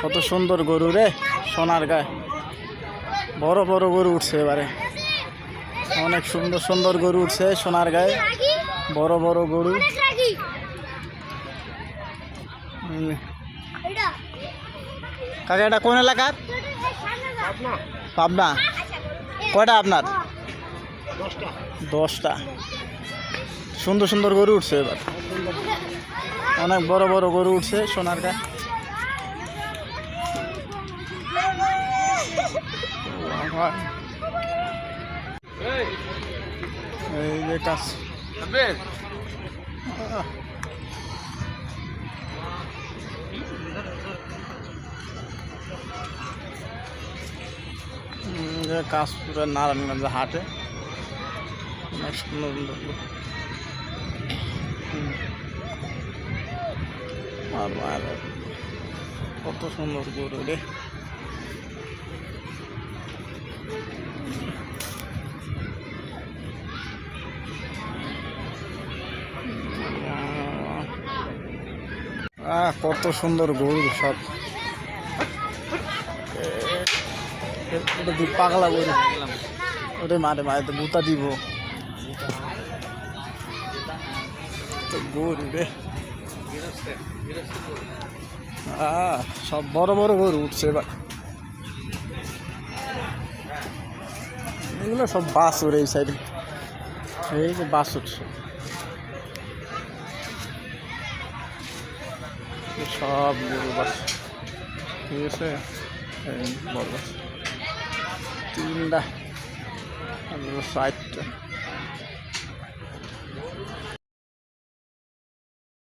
কত সুন্দর গরু রে, সোনার গায়ে। বড় বড় গরু উঠছে এবারে, অনেক সুন্দর সুন্দর গরু উঠছে সোনার গায়ে, বড় বড় গরু। কাকা এটা কোন এলাকার? পাবনা। কয়টা আপনার? 10টা। সুন্দর সুন্দর গরু উঠছে এবার, অনেক বড় বড় গরু উঠছে সোনার গায়ে। এই যে কাজ কাশপুরের নারায়ণগঞ্জ হাটে অনেক সুন্দর সুন্দর। কত সুন্দর গরু রে। কত সুন্দর গরু সব। পাগলা গরু ওরে, মারে মারে তো বুতা দিব গরু রে। সব বড় বড় গরু উঠছে এবার। এগুলো সব বাছুর, এই সাইডে এই যে বাছুর সব গরু বাছুর। ঠিক আছে, বড় বাছুর 3টা 60টা।